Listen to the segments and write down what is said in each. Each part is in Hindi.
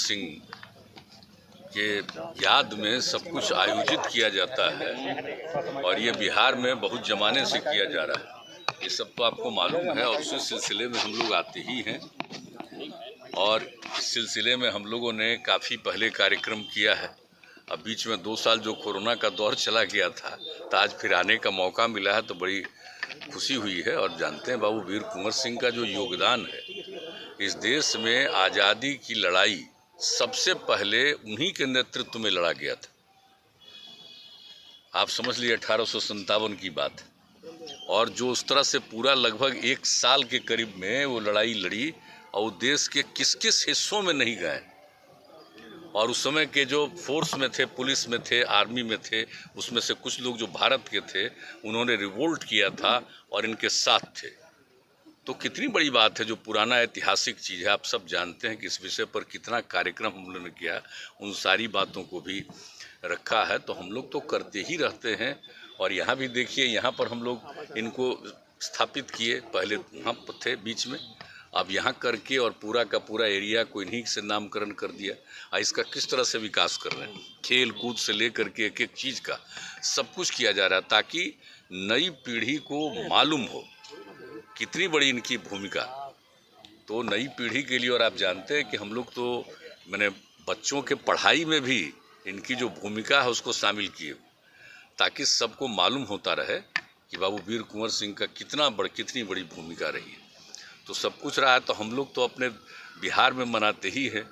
सिंह के याद में सब कुछ आयोजित किया जाता है और ये बिहार में बहुत ज़माने से किया जा रहा है। ये सब तो आपको मालूम है और उसी सिलसिले में हम लोग आते ही हैं। और इस सिलसिले में हम लोगों ने काफ़ी पहले कार्यक्रम किया है। अब बीच में 2 साल जो कोरोना का दौर चला गया था, तो आज फिर आने का मौका मिला है तो बड़ी खुशी हुई है। और जानते हैं बाबू वीर कुंवर सिंह का जो योगदान है इस देश में आज़ादी की लड़ाई सबसे पहले उन्हीं के नेतृत्व में लड़ा गया था। आप समझ लीजिए 1857 की बात है। और जो उस तरह से पूरा लगभग 1 साल के करीब में वो लड़ाई लड़ी और देश के किस किस हिस्सों में नहीं गए। और उस समय के जो फोर्स में थे, पुलिस में थे, आर्मी में थे, उसमें से कुछ लोग जो भारत के थे उन्होंने रिवोल्ट किया था और इनके साथ थे। तो कितनी बड़ी बात है, जो पुराना ऐतिहासिक चीज़ है। आप सब जानते हैं कि इस विषय पर कितना कार्यक्रम हम लोगों ने किया, उन सारी बातों को भी रखा है। तो हम लोग तो करते ही रहते हैं। और यहाँ भी देखिए, यहाँ पर हम लोग इनको स्थापित किए, पहले वहाँ थे बीच में, अब यहाँ करके और पूरा का पूरा एरिया को इन्हीं से नामकरण कर दिया। इसका किस तरह से विकास कर रहे हैं, खेल कूद से लेकर के एक एक चीज़ का सब कुछ किया जा रहा है ताकि नई पीढ़ी को मालूम हो कितनी बड़ी इनकी भूमिका। तो नई पीढ़ी के लिए, और आप जानते हैं कि हम लोग तो मैंने बच्चों के पढ़ाई में भी इनकी जो भूमिका है उसको शामिल किए, ताकि सबको मालूम होता रहे कि बाबू वीर कुंवर सिंह का कितनी बड़ी भूमिका रही है। तो सब कुछ रहा है। तो हम लोग तो अपने बिहार में मनाते ही हैं।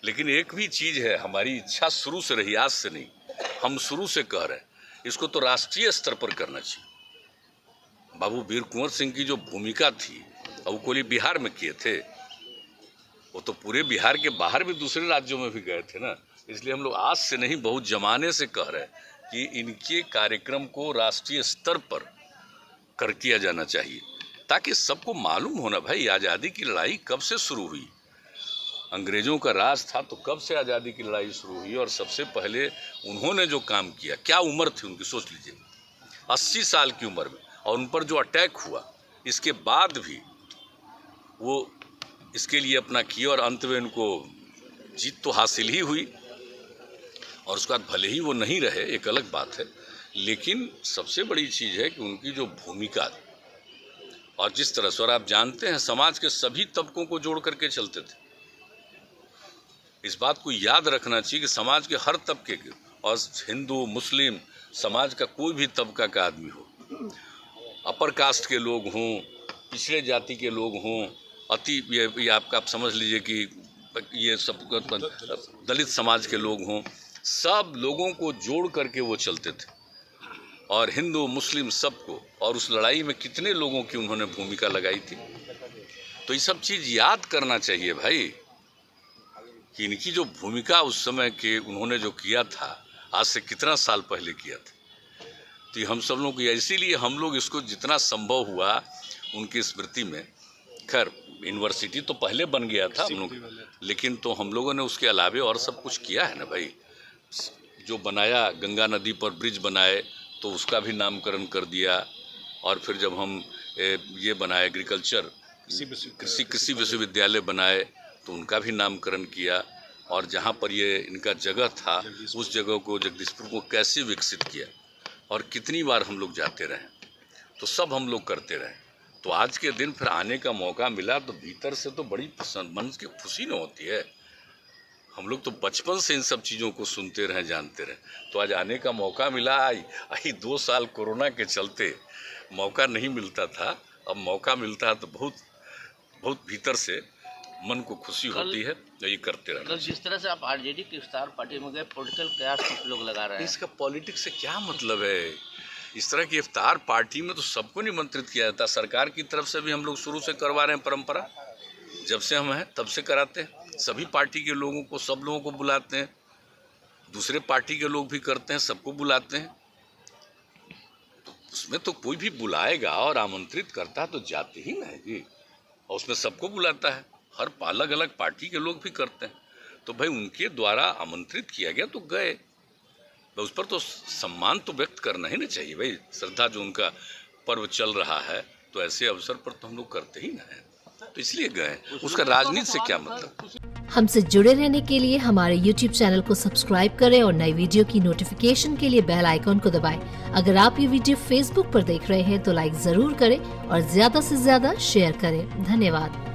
लेकिन एक भी चीज़ है, हमारी इच्छा शुरू से रही, आज से नहीं, हम शुरू से कह रहे हैं इसको तो राष्ट्रीय स्तर पर करना चाहिए। बाबू वीर कुंवर सिंह की जो भूमिका थी, और वो कोई बिहार में किए थे, वो तो पूरे बिहार के बाहर भी दूसरे राज्यों में भी गए थे ना। इसलिए हम लोग आज से नहीं, बहुत जमाने से कह रहे हैं कि इनके कार्यक्रम को राष्ट्रीय स्तर पर कर किया जाना चाहिए, ताकि सबको मालूम होना भाई आज़ादी की लड़ाई कब से शुरू हुई। अंग्रेजों का राज था तो कब से आज़ादी की लड़ाई शुरू हुई। और सबसे पहले उन्होंने जो काम किया, क्या उम्र थी उनकी, सोच लीजिए, 80 साल की उम्र में, और उन पर जो अटैक हुआ, इसके बाद भी वो इसके लिए अपना किया और अंत में उनको जीत तो हासिल ही हुई। और उसके बाद भले ही वो नहीं रहे, एक अलग बात है, लेकिन सबसे बड़ी चीज़ है कि उनकी जो भूमिका और जिस तरह से, और आप जानते हैं समाज के सभी तबकों को जोड़ करके चलते थे। इस बात को याद रखना चाहिए कि समाज के हर तबके के, और हिंदू मुस्लिम समाज का कोई भी तबका का आदमी हो, अपर कास्ट के लोग हों, पिछड़े जाति के लोग हों, ये आपका आप समझ लीजिए कि ये सब दलित समाज के लोग हों, सब लोगों को जोड़ करके वो चलते थे। और हिंदू मुस्लिम सबको, और उस लड़ाई में कितने लोगों की उन्होंने भूमिका लगाई थी। तो ये सब चीज़ याद करना चाहिए भाई, कि इनकी जो भूमिका उस समय के उन्होंने जो किया था, आज से कितना साल पहले किया था। तो हम सब लोग, इसीलिए हम लोग इसको जितना संभव हुआ उनकी स्मृति में, खैर यूनिवर्सिटी तो पहले बन गया था हम लोग, लेकिन तो हम लोगों ने उसके अलावे और सब कुछ किया है ना भाई। जो बनाया, गंगा नदी पर ब्रिज बनाए तो उसका भी नामकरण कर दिया। और फिर जब हम ये बनाए एग्रीकल्चर कृषि विश्वविद्यालय बनाए तो उनका भी नामकरण किया। और जहाँ पर ये इनका जगह था, उस जगह को, जगदीशपुर को कैसे विकसित किया, और कितनी बार हम लोग जाते रहे, तो सब हम लोग करते रहे। तो आज के दिन फिर आने का मौका मिला तो भीतर से तो बड़ी मन की खुशी न होती है। हम लोग तो बचपन से इन सब चीज़ों को सुनते रहे, जानते रहे, तो आज आने का मौका मिला। 2 साल कोरोना के चलते मौका नहीं मिलता था, अब मौका मिलता है तो बहुत बहुत भीतर से मन को खुशी होती है। ये करते रहना। जिस तरह से आप आरजेडी की इफ्तार पार्टी में गए, पॉलिटिकल कयास कुछ लोग लगा रहे हैं, इसका पॉलिटिक्स से क्या मतलब है। इस तरह की इफ्तार पार्टी में तो सबको निमंत्रित किया जाता है। सरकार की तरफ से भी हम लोग शुरू से करवा रहे हैं, परंपरा जब से हम हैं तब से कराते हैं। सभी पार्टी के लोगों को, सब लोगों को बुलाते हैं, दूसरे पार्टी के लोग भी करते हैं, सबको बुलाते हैं। तो उसमें तो कोई भी बुलाएगा और आमंत्रित करता है तो जाते ही ना है जी, और उसमें सबको बुलाता है। हर अलग अलग पार्टी के लोग भी करते हैं। तो भाई उनके द्वारा आमंत्रित किया गया तो गए, उस पर तो सम्मान तो व्यक्त करना ही ना चाहिए भाई। श्रद्धा जो उनका पर्व चल रहा है तो ऐसे अवसर पर तो हम लोग करते ही ना है, तो इसलिए गए। उसका राजनीति से क्या मतलब। हमसे जुड़े रहने के लिए हमारे YouTube चैनल को सब्सक्राइब करें और नई वीडियो की नोटिफिकेशन के लिए बेल आइकॉन को दबाएं। अगर आप ये वीडियो Facebook पर देख रहे हैं तो लाइक जरूर करें और ज्यादा से ज्यादा शेयर करें। धन्यवाद।